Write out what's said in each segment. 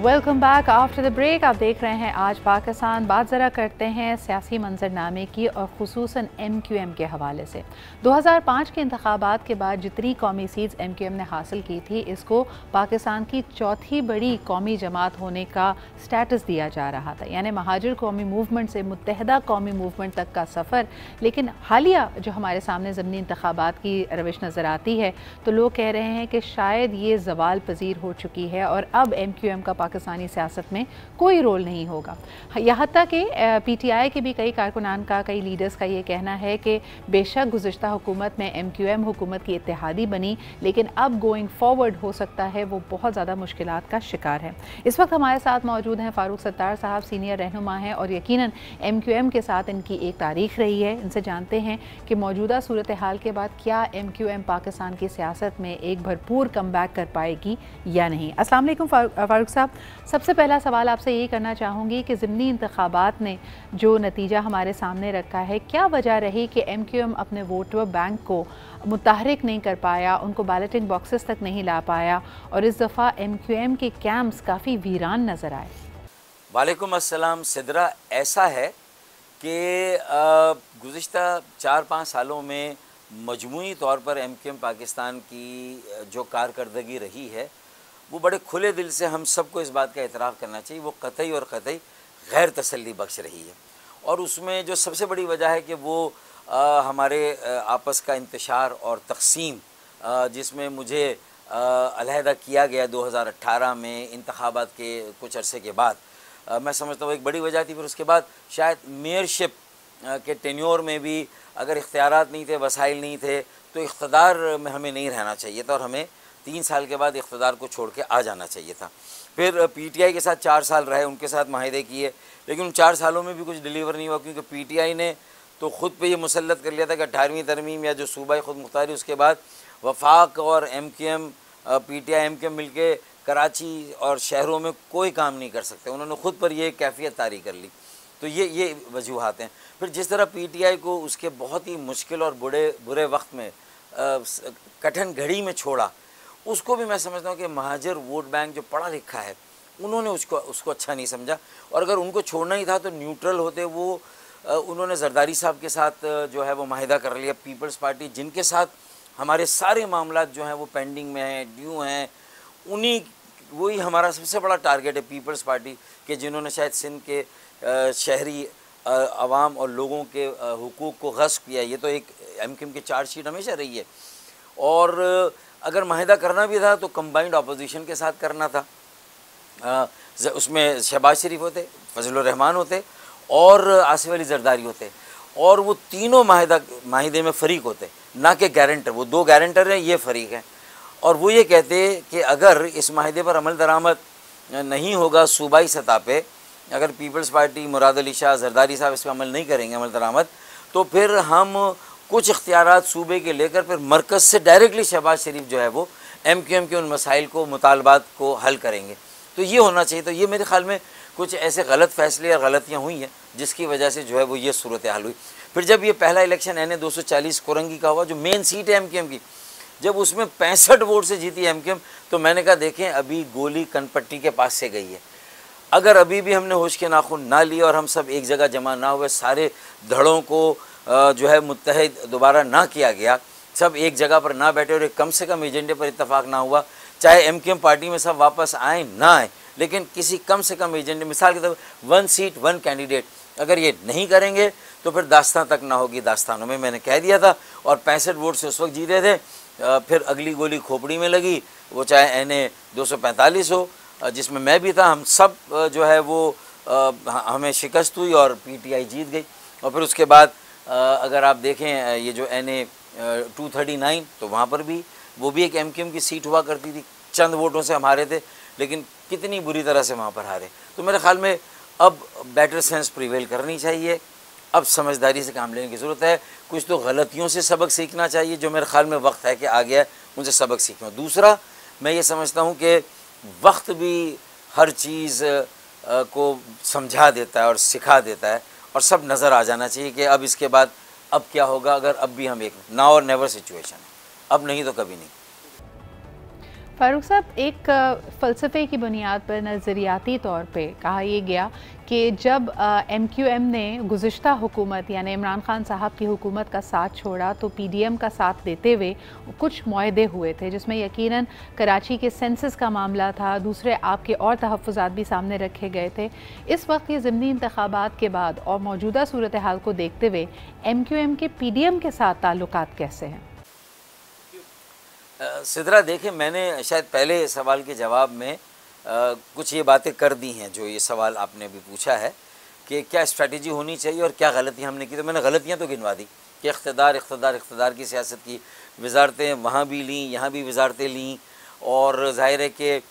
Welcome back after the break. आप देख रहे हैं आज पाकिस्तान। बात ज़रा करते हैं सियासी मंजरनामे की और ख़ुसूसन MQM के हवाले से। 2005 के इंतखाबात के बाद जितनी कौमी सीट्स MQM ने हासिल की थी, इसको पाकिस्तान की चौथी बड़ी कौमी जमात होने का स्टेटस दिया जा रहा था, यानी महाजिर कौमी मूवमेंट से मुत्तहदा कौमी मूवमेंट तक का सफ़र। लेकिन हालिया जो हमारे सामने ज़मनी इंतखाबात की रविश नज़र आती है, तो लोग कह रहे हैं कि शायद ये ज़वाल पजीर हो चुकी है और अब MQM का पाकिस्तानी सियासत में कोई रोल नहीं होगा। यहाँ तक कि PTI के भी कई कारकुनान का, कई लीडर्स का ये कहना है कि बेशक गुज़िश्ता हुकूमत में MQM हुकूमत की इत्तेहादी बनी, लेकिन अब गोइंग फॉरवर्ड हो सकता है वो बहुत ज़्यादा मुश्किलात का शिकार है। इस वक्त हमारे साथ मौजूद हैं फ़ारूक सत्तार साहब, सीनियर रहनुमा हैं और यकीनन MQM के साथ इनकी एक तारीख़ रही है। इनसे जानते हैं कि मौजूदा सूरत हाल के बाद क्या MQM पाकिस्तान की सियासत में एक भरपूर कम बैक कर पाएगी या नहीं। अस्सलाम वालेकुम फ़ारूक साहब, सबसे पहला सवाल आपसे यही करना चाहूँगी कि ज़िमनी इंतखाबात ने जो नतीजा हमारे सामने रखा है, क्या वजह रही कि MQM अपने वोटर बैंक को मुतहरिक नहीं कर पाया, उनको बैलेटिंग बॉक्सेस तक नहीं ला पाया और इस दफ़ा MQM के कैंप्स काफ़ी वीरान नज़र आए? वालेकुम अस्सलाम सिदरा, ऐसा है कि गुज़िश्ता 4-5 सालों में मजमूई तौर पर MQM पाकिस्तान की जो कारकर्दगी रही है, वो बड़े खुले दिल से हम सबको इस बात का एतराफ़ करना चाहिए, वो कतई और कतई गैर तसल्ली बख्श रही है। और उसमें जो सबसे बड़ी वजह है कि वो हमारे आपस का इंतशार और तक़सीम, जिसमें मुझे अलहदा किया गया 2018 में इंतखाबात के कुछ अरसे के बाद, मैं समझता हूँ एक बड़ी वजह थी। फिर उसके बाद शायद मेयरशिप के टेन्योर में भी अगर इख्तियारात नहीं थे, वसाइल नहीं थे, तो इख्तिदार में हमें नहीं रहना चाहिए था और हमें 3 साल के बाद इख्तिदार को छोड़ के आ जाना चाहिए था। फिर PTI के साथ 4 साल रहे, उनके साथ माहिदे किए, लेकिन उन 4 सालों में भी कुछ डिलीवर नहीं हुआ, क्योंकि PTI ने तो ख़ुद पे ये मुसल्लत कर लिया था कि 18वीं तरमीम या जो सूबाई खुद मुख्तारी, उसके बाद वफाक और MQM PTI MQM मिल के कराची और शहरों में कोई काम नहीं कर सकते। उन्होंने ख़ुद पर यह कैफियत तारी कर ली। तो ये वजूहात हैं। फिर जिस तरह PTI को उसके बहुत ही मुश्किल और बुरे वक्त में, कठिन घड़ी में छोड़ा, उसको भी मैं समझता हूँ कि महाजिर वोट बैंक जो पढ़ा लिखा है, उन्होंने उसको अच्छा नहीं समझा। और अगर उनको छोड़ना ही था तो न्यूट्रल होते। वो उन्होंने जरदारी साहब के साथ जो है वो माहिदा कर लिया, पीपल्स पार्टी, जिनके साथ हमारे सारे मामला जो हैं वो पेंडिंग में हैं, ड्यू हैं, वही हमारा सबसे बड़ा टारगेट है, पीपल्स पार्टी के, जिन्होंने शायद सिंध के शहरी आवाम और लोगों के हुकूक को गस्ब किया। ये तो एक MQM की चार्जशीट हमेशा रही है। और अगर माहिदा करना भी था तो कंबाइंड अपोजिशन के साथ करना था। उसमें शहबाज शरीफ होते, फजलुर रहमान होते और आसिफ अली जरदारी होते, और वो तीनों माहिदे में फ़रीक होते, ना कि गारंटर। वो 2 गारंटर हैं, ये फ़रीक हैं। और वो ये कहते कि अगर इस माहिदे पर अमल दरामद नहीं होगा सूबाई सतह पे, अगर पीपल्स पार्टी, मुराद अली शाह, जरदारी साहब इस पर अमल नहीं करेंगे अमल दरामद, तो फिर हम कुछ इख्तियारात सूबे के लेकर फिर मरकज़ से डायरेक्टली शहबाज शरीफ जो है वो MQM के उन मसाइल को, मुतालबात को हल करेंगे। तो ये होना चाहिए। तो ये मेरे ख़्याल में कुछ ऐसे गलत फ़ैसले और गलतियाँ हुई हैं, जिसकी वजह से जो है वो ये सूरत हाल हुई। फिर जब ये पहला इलेक्शन NA 240 कोरंगी का हुआ, जो मेन सीट है MQM की, जब उसमें 65 वोट से जीती MQM, तो मैंने कहा देखें, अभी गोली कनपट्टी के पास से गई है। अगर अभी भी हमने होश के नाखून ना लिए और हम सब एक जगह जमा ना हुए, सारे धड़ों को जो है मुत्तहिद दोबारा ना किया गया, सब एक जगह पर ना बैठे और एक कम से कम एजेंडे पर इत्तफाक ना हुआ, चाहे MQM पार्टी में सब वापस आए ना आए, लेकिन किसी कम से कम एजेंडे, मिसाल के तौर पर 1 सीट 1 कैंडिडेट, अगर ये नहीं करेंगे तो फिर दास्तान तक ना होगी। दास्तानों में मैंने कह दिया था, और 65 वोट से उस वक्त जीते थे। फिर अगली गोली खोपड़ी में लगी, वो चाहे NA 245 हो, जिसमें मैं भी था। हम सब जो है वो हमें शिकस्त हुई और PTI जीत गई। और फिर उसके बाद अगर आप देखें ये जो NA 239, तो वहाँ पर भी वो भी एक MQM की सीट हुआ करती थी, चंद वोटों से हम हारे थे, लेकिन कितनी बुरी तरह से वहाँ पर हारे। तो मेरे ख्याल में अब बेटर सेंस प्रिवेल करनी चाहिए, अब समझदारी से काम लेने की ज़रूरत है। कुछ तो गलतियों से सबक सीखना चाहिए, जो मेरे ख्याल में वक्त है कि आ गया, उनसे सबक सीखना। दूसरा, मैं ये समझता हूँ कि वक्त भी हर चीज़ को समझा देता है और सिखा देता है, और सब नज़र आ जाना चाहिए कि अब इसके बाद अब क्या होगा। अगर अब भी हम एक नाउ और नेवर सिचुएशन है, अब नहीं तो कभी नहीं। फारूक साहब, एक फ़लसफ़े की बुनियाद पर नज़रियाती तौर पे कहा यह गया कि जब MQM ने गुज़िश्ता हुकूमत यानी इमरान खान साहब की हुकूमत का साथ छोड़ा तो PDM का साथ देते हुए कुछ मुआहदे हुए थे, जिसमें यकीनन कराची के सेंसस का मामला था, दूसरे आपके और तहफ़्फ़ुज़ात भी सामने रखे गए थे। इस वक्त ये ज़िमनी इंतख़ाबात के बाद और मौजूदा सूरत हाल को देखते हुए MQM के PDM के साथ ताल्लुकात कैसे हैं? सिद्रा, देखिए, मैंने शायद पहले सवाल के जवाब में कुछ ये बातें कर दी हैं जो ये सवाल आपने भी पूछा है कि क्या स्ट्रैटेजी होनी चाहिए और क्या गलतियाँ हमने की। तो मैंने गलतियाँ तो गिनवा दी कि इख्तदार की सियासत की, वजारतें वहाँ भी लीं, यहाँ भी वजारतें लीं, और ज़ाहिर है कि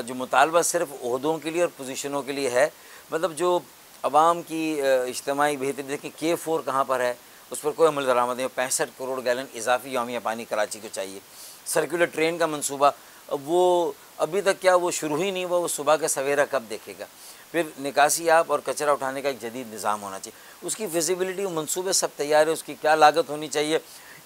जो मुतालबा सिर्फ ओहदों के लिए और पोजीशनों के लिए है, मतलब जो अवाम की इज्तिमाई बेहतरी, देखिए K4 कहाँ पर है, उस पर कोई अमल दरामद नहीं। 65 करोड़ गैलन इजाफी यौमिया पानी कराची को चाहिए। सर्कुलर ट्रेन का मंसूबा, वो अभी तक क्या वो शुरू ही नहीं हुआ, वो सुबह का सवेरा कब देखेगा। फिर निकासी आप और कचरा उठाने का एक जदीद निज़ाम होना चाहिए, उसकी फिजिबिलिटी, मंसूबे सब तैयार है, उसकी क्या लागत होनी चाहिए।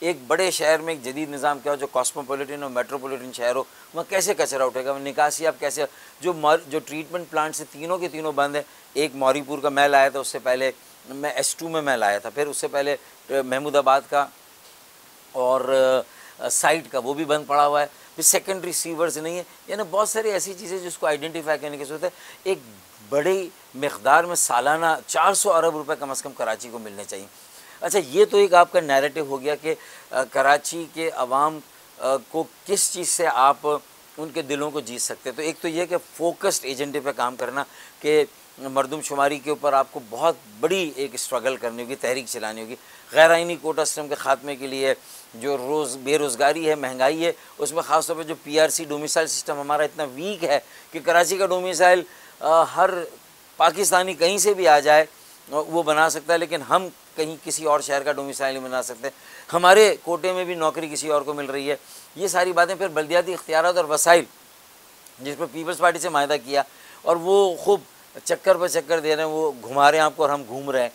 एक बड़े शहर में एक जदीद निज़ाम क्या हो, जो कॉस्मोपॉलिटन और मेट्रोपॉलिटन शहर हो, वहाँ कैसे कचरा उठेगा, निकासी आप कैसे, जो ट्रीटमेंट प्लांट से तीनों के तीनों बंद है। एक मौरीपुर का मैं लाया था, उससे पहले मैं S2 में मैं लाया था, फिर उससे पहले महमूदाबाद का और साइट का वो भी बंद पड़ा हुआ है, फिर सेकेंडरी सीवर्स नहीं है। यानी बहुत सारी ऐसी चीज़ें जिसको आइडेंटिफाई करने की ज़रूरत है। एक बड़ी मकदार में सालाना 400 अरब रुपए कम से कम कराची को मिलने चाहिए। अच्छा, ये तो एक आपका नैरेटिव हो गया कि कराची के अवाम को किस चीज़ से आप उनके दिलों को जीत सकते। तो एक तो ये कि फोकस्ड एजेंडे पे काम करना, कि मरदमशुमारी के ऊपर आपको बहुत बड़ी एक स्ट्रगल करनी होगी, तहरीक चलानी होगी। गैर आइनी कोटा सिस्टम के ख़ात्मे के लिए जो बेरोज़गारी है, महंगाई है, उसमें ख़ास तौर पर जो PRC डोमिसाइल सिस्टम हमारा इतना वीक है कि कराची का डोमिसाइल हर पाकिस्तानी कहीं से भी आ जाए वो बना सकता है, लेकिन हम कहीं किसी और शहर का डोमिसाइल नहीं बना सकते। हमारे कोटे में भी नौकरी किसी और को मिल रही है। ये सारी बातें। फिर बल्दियाती इख्तियारात और वसाइल, जिस पर पीपल्स पार्टी से माहिदा किया और वो खूब चक्कर पर चक्कर दे रहे हैं, वो घुमा रहे हैं आपको और हम घूम रहे हैं,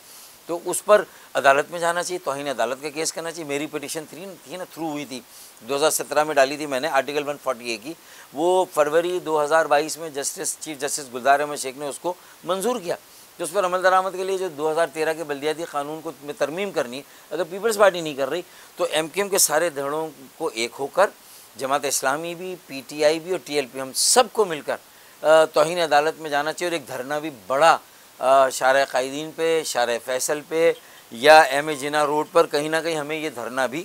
तो उस पर अदालत में जाना चाहिए, तौहीन अदालत का केस करना चाहिए। मेरी पिटिशन थी ना, थ्रू हुई थी, 2017 में डाली थी मैंने, आर्टिकल 140A की। वो फरवरी 2022 में चीफ जस्टिस गुलजार अहमद शेख ने उसको मंजूर किया। तो उस पर अमल दरामद के लिए जो 2013 के बल्दियाती कानून को में तरमीम करनी, अगर पीपल्स पार्टी नहीं कर रही तो MQM के सारे धड़ों को एक होकर, जमात इस्लामी भी, PTI भी और TLP, हम सबको मिलकर तौहीन अदालत में जाना चाहिए। और एक धरना भी बड़ा शार कायदीन पे, शार फैसल पे या M.A. जिन्ना रोड पर कहीं ना कहीं हमें ये धरना भी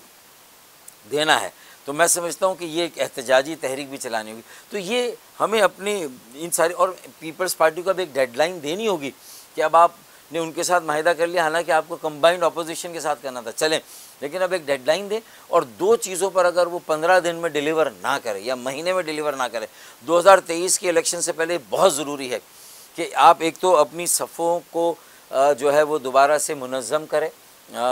देना है। तो मैं समझता हूँ कि ये एक एहतजाजी तहरीक भी चलानी होगी। तो ये हमें अपनी इन सारी, और पीपल्स पार्टी को अब एक डेडलाइन देनी होगी कि अब आपने उनके साथ माहिदा कर लिया, हालांकि आपको कंबाइंड अपोजिशन के साथ करना था, चलें, लेकिन अब एक डेडलाइन दें। और दो चीज़ों पर अगर वो 15 दिन में डिलीवर ना करे या महीने में डिलीवर ना करे, 2023 के इलेक्शन से पहले बहुत ज़रूरी है कि आप एक तो अपनी सफ़ों को जो है वो दोबारा से मुनज़्ज़म करें,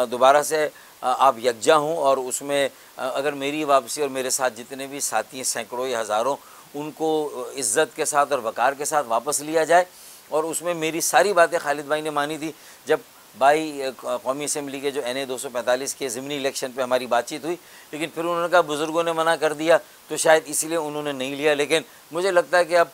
दोबारा से आप यकजा हों, और उसमें अगर मेरी वापसी और मेरे साथ जितने भी साथी हैं, सैकड़ों या हज़ारों, उनको इज़्ज़त के साथ और वक़ार के साथ वापस लिया जाए। और उसमें मेरी सारी बातें खालिद भाई ने मानी थी। जब बाई कौमी असम्बली के जो NA 245 के ज़िमनी इलेक्शन पे हमारी बातचीत हुई, लेकिन फिर उन्होंने कहा बुज़ुर्गों ने मना कर दिया, तो शायद इसीलिए उन्होंने नहीं लिया। लेकिन मुझे लगता है कि अब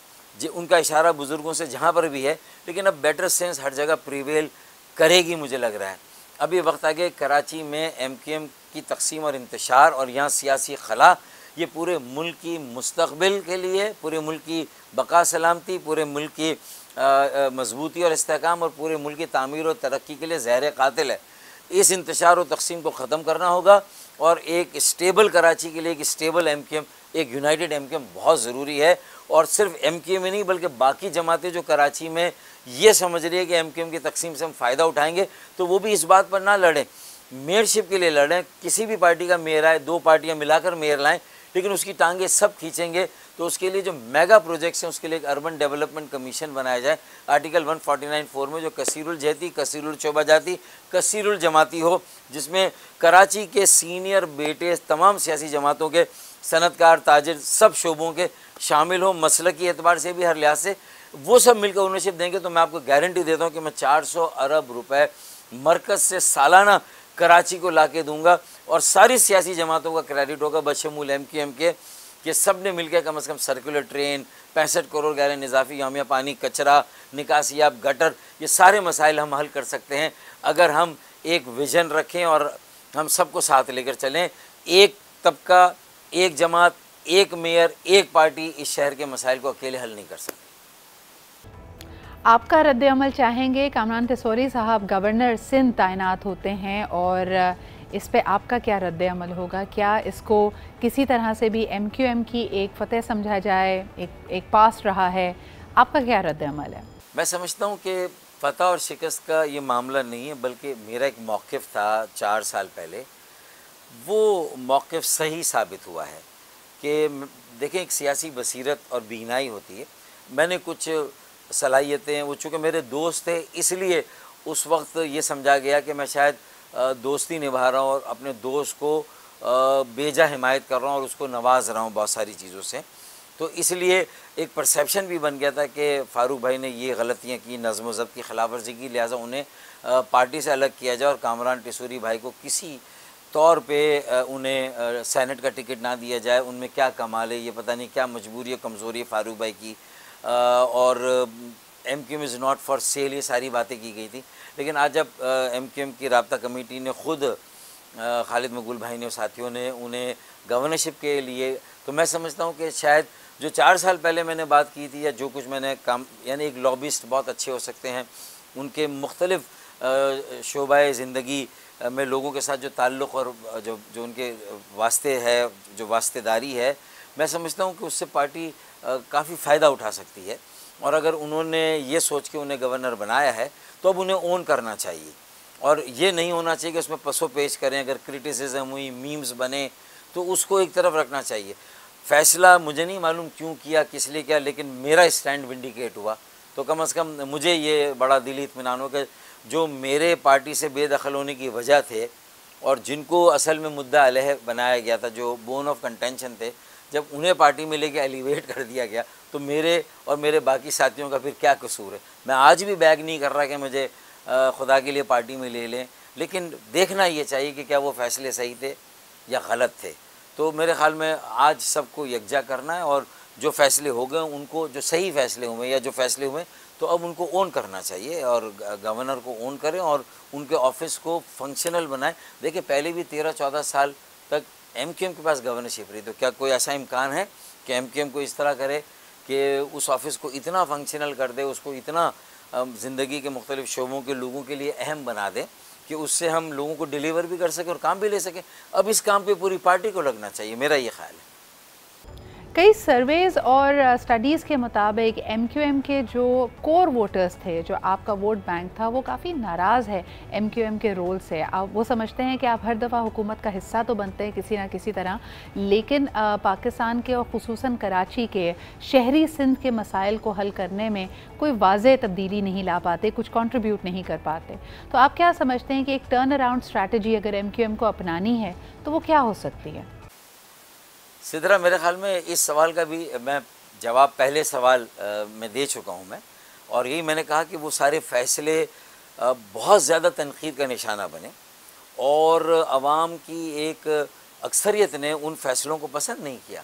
उनका इशारा बुज़ुर्गों से जहाँ पर भी है, लेकिन अब बेटर सेंस हर जगह प्रिवेल करेगी, मुझे लग रहा है। अब ये वक्त आ गया कराची में MQM की तकसीम और इंतशार और यहाँ सियासी खला, ये पूरे मुल्क की मुस्तक़बिल के लिए, पूरे मुल्क की बका सलामती, पूरे मुल्क की मजबूती और इस्तेहकाम और पूरे मुल्क की तामीर और तरक्की के लिए ज़हर कातिल है। इस इंतशार और तकसीम को ख़त्म करना होगा और एक स्टेबल कराची के लिए एक स्टेबल MQM, एक यूनाइटेड MQM बहुत ज़रूरी है। और सिर्फ MQM ही नहीं बल्कि बाकी जमातें जो कराची में ये समझ रही है कि MQM की तकसीम से हम फ़ायदा उठाएंगे, तो वो भी इस बात पर ना लड़ें, मेयरशिप के लिए लड़ें। किसी भी पार्टी का मेयर आए, दो पार्टियाँ मिलाकर मेयर लाएँ, लेकिन उसकी टांगें सब खींचेंगे। तो उसके लिए जो मेगा प्रोजेक्ट्स हैं उसके लिए एक अर्बन डेवलपमेंट कमीशन बनाया जाए, आर्टिकल 149(4) में, जो कसीरुल जहती, कसीरुल शोबा जाती, कसीरुल जमाती हो, जिसमें कराची के सीनियर बेटे तमाम सियासी जमातों के, सनतकार, ताजिर, सब शोबों के शामिल हो, मसलकी एतबार से भी हर लिहाज से वो सब मिलकर ओनरशिप देंगे। तो मैं आपको गारंटी देता हूँ कि मैं 400 अरब रुपए मरकज़ से सालाना कराची को ला के दूँगा और सारी सियासी जमातों का क्रेडिट होगा बशमूल MQM के। कि सब ने मिलकर कम से कम सर्कुलर ट्रेन, 65 करोड़ गैलन इजाफी यामिया पानी, कचरा निकासियाब, गटर, ये सारे मसाइल हम हल कर सकते हैं अगर हम एक विज़न रखें और हम सबको साथ लेकर चलें। एक तबका, एक जमात, एक मेयर, एक पार्टी इस शहर के मसाइल को अकेले हल नहीं कर सकती। आपका रद्द अमल चाहेंगे? कामरान टिसौरी साहब गवर्नर सिंध तैनात होते हैं और इस पे आपका क्या रद्द अमल होगा? क्या इसको किसी तरह से भी MQM की एक फ़तह समझा जाए? एक पास रहा है, आपका क्या रद्द अमल है? मैं समझता हूँ कि फ़तह और शिकस्त का ये मामला नहीं है, बल्कि मेरा एक मौक़िफ़ था 4 साल पहले, वो मौक़िफ़ सही साबित हुआ है कि देखें, एक सियासी बसीरत और बीनाई होती है। मैंने कुछ सलाहियतें, वो चूँकि मेरे दोस्त थे इसलिए उस वक्त ये समझा गया कि मैं शायद दोस्ती निभा रहा हूँ और अपने दोस्त को बेजा हिमायत कर रहा हूँ और उसको नवाज रहा हूँ बहुत सारी चीज़ों से। तो इसलिए एक परसेप्शन भी बन गया था कि फ़ारूक भाई ने ये गलतियाँ की, नज़्म व ज़ब्त की खिलाफ वर्जी की, लिहाजा उन्हें पार्टी से अलग किया जाए और कामरान टिसौरी भाई को किसी तौर पे उन्हें सेनेट का टिकट ना दिया जाए। उनमें क्या कमाल है, ये पता नहीं क्या मजबूरी है, कमज़ोरी है फ़ारूक भाई की, और MQM is not for sale, ये सारी बातें की गई थी। लेकिन आज जब MQM की राब्ता कमेटी ने ख़ुद खालिद मकबूल भाई ने और साथियों ने उन्हें गवर्नरशिप के लिए, तो मैं समझता हूँ कि शायद जो 4 साल पहले मैंने बात की थी या जो कुछ मैंने काम, यानी एक लॉबिस्ट बहुत अच्छे हो सकते हैं, उनके मुख्तलिफ़ शोबाए ज़िंदगी में लोगों के साथ जो ताल्लुक़ और जो उनके वास्ते है, जो वास्तेदारी है, मैं समझता हूँ कि उससे पार्टी काफ़ी फ़ायदा उठा सकती है। और अगर उन्होंने ये सोच के उन्हें गवर्नर बनाया है तो अब उन्हें ओन करना चाहिए और ये नहीं होना चाहिए कि उसमें पसो पेश करें। अगर क्रिटिसिज्म हुई, मीम्स बने, तो उसको एक तरफ रखना चाहिए। फ़ैसला मुझे नहीं मालूम क्यों किया, किस लिए किया, लेकिन मेरा स्टैंड विंडिकेट हुआ तो कम से कम मुझे ये बड़ा दिली इत्मीनान हो कि जो मेरे पार्टी से बेदखल होने की वजह थे और जिनको असल में मुद्दा अलह बनाया गया था, जो बोन ऑफ कंटेंशन थे, जब उन्हें पार्टी में लेके एलिवेट कर दिया गया तो मेरे और मेरे बाकी साथियों का फिर क्या कसूर है। मैं आज भी बैग नहीं कर रहा कि मुझे खुदा के लिए पार्टी में ले लें, लेकिन देखना ये चाहिए कि क्या वो फ़ैसले सही थे या गलत थे। तो मेरे ख़्याल में आज सबको यकजा करना है और जो फ़ैसले हो गए उनको, जो सही फ़ैसले हुए या जो फ़ैसले हुए, तो अब उनको ओन करना चाहिए और गवर्नर को ओन करें और उनके ऑफिस को फंक्शनल बनाएं। देखिए, पहले भी 13-14 साल तक MQM के पास गवर्नरशिप रही, तो क्या कोई ऐसा इम्कान है कि MQM को इस तरह करे कि उस ऑफ़िस को इतना फंक्शनल कर दे, उसको इतना ज़िंदगी के मुख्तलिफ़ शोबों के लोगों के लिए अहम बना दे कि उससे हम लोगों को डिलीवर भी कर सकें और काम भी ले सकें। अब इस काम पे पूरी पार्टी को लगना चाहिए, मेरा ये ख्याल है। कई सर्वेज़ और स्टडीज़ के मुताबिक MQM के जो कोर वोटर्स थे, जो आपका वोट बैंक था, वो काफ़ी नाराज़ है MQM के रोल से। आप वो समझते हैं कि आप हर दफ़ा हुकूमत का हिस्सा तो बनते हैं किसी ना किसी तरह, लेकिन पाकिस्तान के और ख़ुसूसन कराची के शहरी सिंध के मसाइल को हल करने में कोई वाज़ेह तब्दीली नहीं ला पाते, कुछ कंट्रीब्यूट नहीं कर पाते। तो आप क्या समझते हैं कि एक टर्न अराउंड स्ट्रैटेजी अगर MQM को अपनानी है तो वो क्या हो सकती है? सिदरा, मेरे ख्याल में इस सवाल का भी मैं जवाब पहले सवाल में दे चुका हूँ मैं, और यही मैंने कहा कि वो सारे फ़ैसले बहुत ज़्यादा तनक़ीद का निशाना बने और आवाम की एक अक्सरियत ने उन फ़ैसलों को पसंद नहीं किया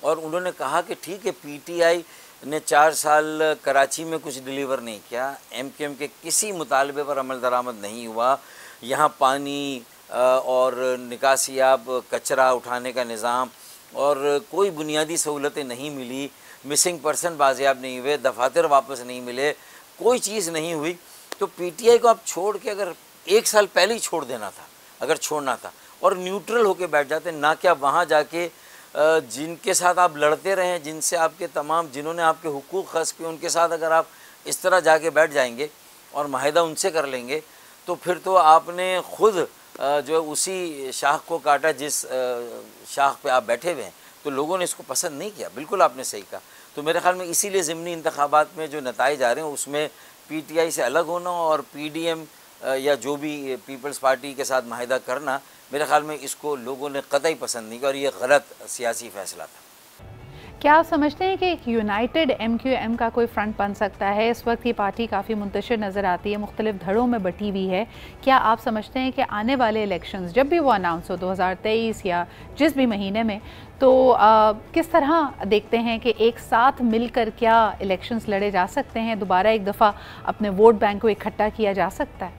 और उन्होंने कहा कि ठीक है, PTI ने 4 साल कराची में कुछ डिलीवर नहीं किया, MQM के किसी मुतालबे पर अमल दरामद नहीं हुआ, यहाँ पानी और निकासियाब कचरा उठाने का निज़ाम और कोई बुनियादी सहूलतें नहीं मिली, मिसिंग पर्सन बाजियाब नहीं हुए, दफातर वापस नहीं मिले, कोई चीज़ नहीं हुई, तो PTI को आप छोड़ के अगर 1 साल पहले ही छोड़ देना था, अगर छोड़ना था, और न्यूट्रल होके बैठ जाते, ना कि आप वहाँ जाके जिनके साथ आप लड़ते रहें, जिनसे आपके तमाम, जिन्होंने आपके हुकूक खस किए, उनके साथ अगर आप इस तरह जाके बैठ जाएंगे और माहिदा उनसे कर लेंगे, तो फिर तो आपने ख़ुद जो उसी शाख को काटा जिस शाख पे आप बैठे हुए हैं। तो लोगों ने इसको पसंद नहीं किया, बिल्कुल आपने सही कहा। तो मेरे ख़्याल में इसीलिए ज़िमनी इंतखाबात में जो नताइज आ रहे हैं उसमें PTI से अलग होना और PDM या जो भी पीपल्स पार्टी के साथ माहिदा करना, मेरे ख़्याल में इसको लोगों ने कतई पसंद नहीं किया और ये गलत सियासी फ़ैसला था। क्या आप समझते हैं कि एक यूनाइटेड MQM का कोई फ्रंट बन सकता है? इस वक्त ये पार्टी काफ़ी मुंतशिर नज़र आती है, मुख्तलिफ धड़ों में बटी हुई है। क्या आप समझते हैं कि आने वाले इलेक्शंस जब भी वो अनाउंस हो 2023 या जिस भी महीने में, तो किस तरह देखते हैं कि एक साथ मिलकर क्या इलेक्शंस लड़े जा सकते हैं? दोबारा एक दफ़ा अपने वोट बैंक को इकट्ठा किया जा सकता है?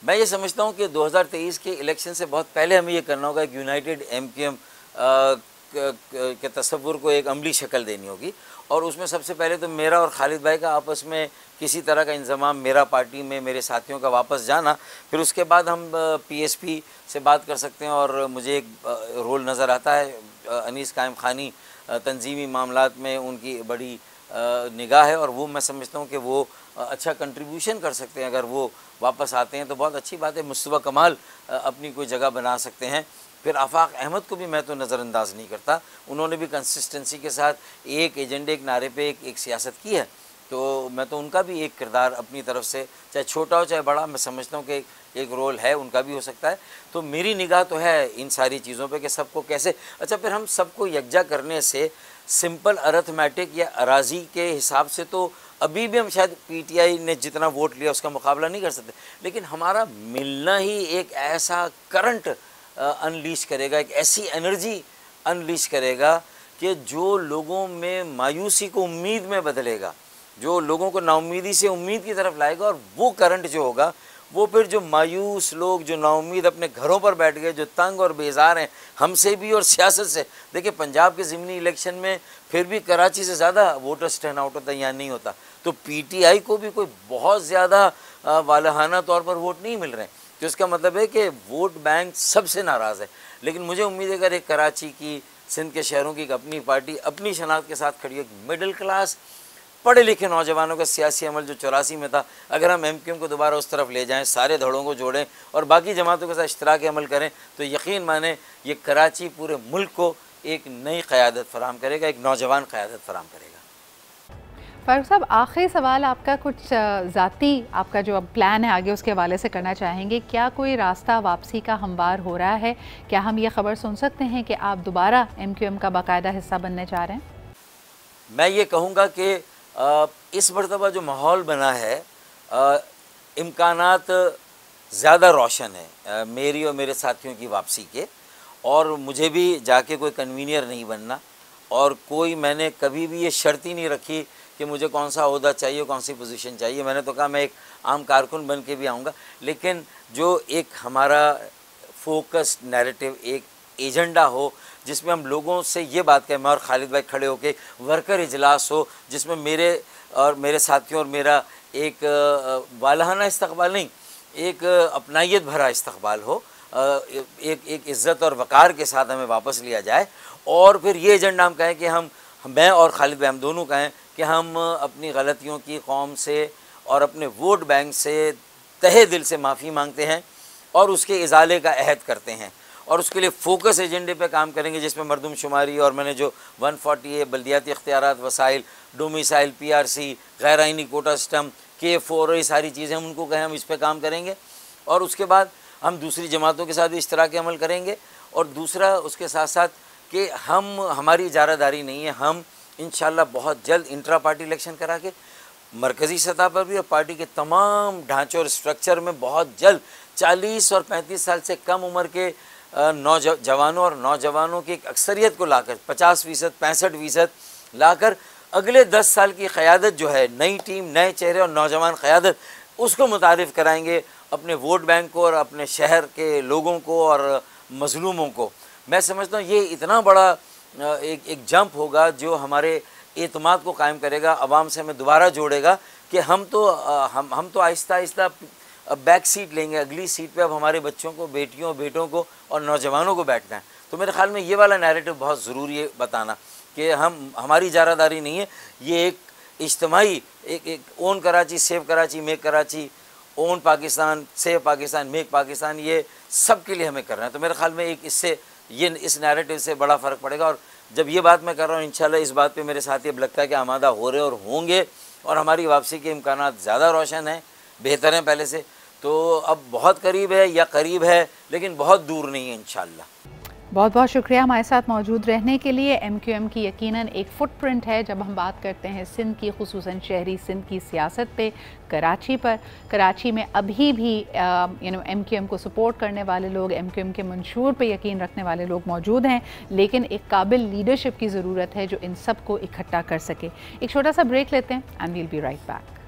मैं ये समझता हूँ कि 2023 के इलेक्शन से बहुत पहले हमें ये करना होगा, एक यूनाइटेड MQM के तस्वुर को एक अमली शक्ल देनी होगी। और उसमें सबसे पहले तो मेरा और खालिद भाई का आपस में किसी तरह का इंतज़ाम, मेरा पार्टी में मेरे साथियों का वापस जाना, फिर उसके बाद हम PSP से बात कर सकते हैं। और मुझे एक रोल नज़र आता है अनीस कायम खानी, तंजीमी मामलात में उनकी बड़ी निगाह है, और वो मैं समझता हूँ कि वो अच्छा कंट्रीब्यूशन कर सकते हैं। अगर वो वापस आते हैं तो बहुत अच्छी बात है। मुस्तफा कमाल अपनी कोई जगह बना सकते हैं। फिर आफाक अहमद को भी मैं तो नज़रअंदाज नहीं करता, उन्होंने भी कंसिस्टेंसी के साथ एक एजेंडे, एक नारे पे एक सियासत की है, तो मैं तो उनका भी एक किरदार अपनी तरफ से, चाहे छोटा हो चाहे बड़ा, मैं समझता हूँ कि एक रोल है, उनका भी हो सकता है। तो मेरी निगाह तो है इन सारी चीज़ों पे कि सबको कैसे, अच्छा फिर हम सबको यकजा करने से सिंपल अरथमेटिक या अराजी के हिसाब से तो अभी भी हम शायद PTI ने जितना वोट लिया उसका मुकाबला नहीं कर सकते, लेकिन हमारा मिलना ही एक ऐसा करंट अनलीश करेगा, एक ऐसी एनर्जी अनलीश करेगा कि जो लोगों में मायूसी को उम्मीद में बदलेगा, जो लोगों को नाउम्मीदी से उम्मीद की तरफ लाएगा। और वो करंट जो होगा वो फिर जो मायूस लोग, जो नाउम्मीद अपने घरों पर बैठ गए, जो तंग और बेजार हैं हमसे भी और सियासत से, देखिए पंजाब के ज़िमनी इलेक्शन में फिर भी कराची से ज़्यादा वोटर्स टर्न आउट होता है, यहाँ नहीं होता। तो PTI को भी कोई बहुत ज़्यादा वालहाना तौर पर वोट नहीं मिल रहे हैं, तो इसका मतलब है कि वोट बैंक सबसे नाराज़ है। लेकिन मुझे उम्मीद है अगर एक कराची की, सिंध के शहरों की एक अपनी पार्टी अपनी शनाख्त के साथ खड़ी है, मिडिल क्लास पढ़े लिखे नौजवानों का सियासी अमल जो 84 में था, अगर हम MQM को दोबारा उस तरफ ले जाएं, सारे धड़ों को जोड़ें और बाकी जमातों के साथ इश्तराक अमल करें, तो यकीन माने ये कराची पूरे मुल्क को एक नई क़यादत फराहम करेगा, एक नौजवान क़यादत फराहम करेगा। फारूक साहब, आखिरी सवाल आपका, कुछ ज़ाती आपका जो अब प्लान है आगे उसके हवाले से करना चाहेंगे। क्या कोई रास्ता वापसी का हमवार हो रहा है? क्या हम ये ख़बर सुन सकते हैं कि आप दोबारा MQM का बाकायदा हिस्सा बनने जा रहे हैं? मैं ये कहूँगा कि इस मरतबा जो माहौल बना है, इम्कानात ज़्यादा रोशन है मेरी और मेरे साथियों की वापसी के, और मुझे भी जाके कोई कन्वीनियर नहीं बनना, और कोई मैंने कभी भी ये शर्त ही नहीं रखी कि मुझे कौन सा ओहदा चाहिए, कौन सी पोजीशन चाहिए। मैंने तो कहा मैं एक आम कारकुन बन के भी आऊँगा, लेकिन जो एक हमारा फोकस्ड नैरेटिव, एक एजेंडा हो जिसमें हम लोगों से ये बात कहें, मैं और खालिद भाई खड़े होकर वर्कर इजलास हो जिसमें मेरे और मेरे साथियों और मेरा एक वालहाना इस्तकबाल नहीं, एक अपनायत भरा इस्तकबाल हो, एक इज़्ज़त और वक़ार के साथ हमें वापस लिया जाए। और फिर ये एजेंडा हम कहें कि मैं और खालिद भाई हम दोनों कहें कि हम अपनी गलतियों की कौम से और अपने वोट बैंक से तहे दिल से माफ़ी मांगते हैं और उसके इजाले का अहद करते हैं, और उसके लिए फ़ोकस एजेंडे पे काम करेंगे जिसमें मरदमशुमारी और मैंने जो 140 बल्दियाती इख्तियारात वसाइल, डोमिसाइल, PRC, गैर आइनी कोटा सिस्टम, K4, ये सारी चीज़ें हम उनको कहें हम इस पर काम करेंगे। और उसके बाद हम दूसरी जमातों के साथ भी इस तरह के अमल करेंगे। और दूसरा उसके साथ साथ कि हमारी इजारादारी नहीं है, हम इंशाअल्लाह बहुत जल्द इंट्रा पार्टी इलेक्शन करा के मरकज़ी सतह पर भी और पार्टी के तमाम ढांचे और स्ट्रक्चर में बहुत जल्द 40 और 35 साल से कम उम्र के नौजवानों और नौजवानों की एक अक्सरियत को लाकर 50%, 65% लाकर अगले 10 साल की क़यादत जो है, नई टीम, नए चेहरे और नौजवान क़यादत, उसको मुतारिफ़ कराएंगे अपने वोट बैंक को और अपने शहर के लोगों को और मज़लूमों को। मैं समझता हूँ ये इतना बड़ा एक जंप होगा जो हमारे एतमाद को कायम करेगा, आवाम से हमें दोबारा जोड़ेगा कि हम तो आहिस्ता आहिस्ता बैक सीट लेंगे, अगली सीट पे अब हमारे बच्चों को, बेटियों, बेटों को और नौजवानों को बैठना है। तो मेरे ख़्याल में ये वाला नैरेटिव बहुत ज़रूरी है बताना कि हमारी इजारादारी नहीं है, ये एक इज्तिमाई एक own Karachi, save Karachi, make Karachi, own Pakistan, save Pakistan, make Pakistan, ये सब के लिए हमें करना है। तो मेरे ख़्याल में एक इस नैरेटिव से बड़ा फ़र्क पड़ेगा। और जब ये बात मैं कर रहा हूँ, इंशाल्लाह इस बात पे मेरे साथी अब लगता है कि आमादा हो रहे और होंगे, और हमारी वापसी के इम्कानात ज़्यादा रोशन हैं, बेहतर हैं पहले से। तो अब बहुत करीब है या करीब है, लेकिन बहुत दूर नहीं है इंशाल्लाह। बहुत बहुत शुक्रिया हमारे साथ मौजूद रहने के लिए। MQM की यकीनन एक फुटप्रिंट है जब हम बात करते हैं सिंध की, खुसूसन शहरी सिंध की सियासत पे, कराची पर। कराची में अभी भी MQM को सपोर्ट करने वाले लोग, MQM के मंशूर पे यकीन रखने वाले लोग मौजूद हैं, लेकिन एक काबिल लीडरशिप की ज़रूरत है जो इन सब को इकट्ठा कर सके। एक छोटा सा ब्रेक लेते हैं and we'll be right back.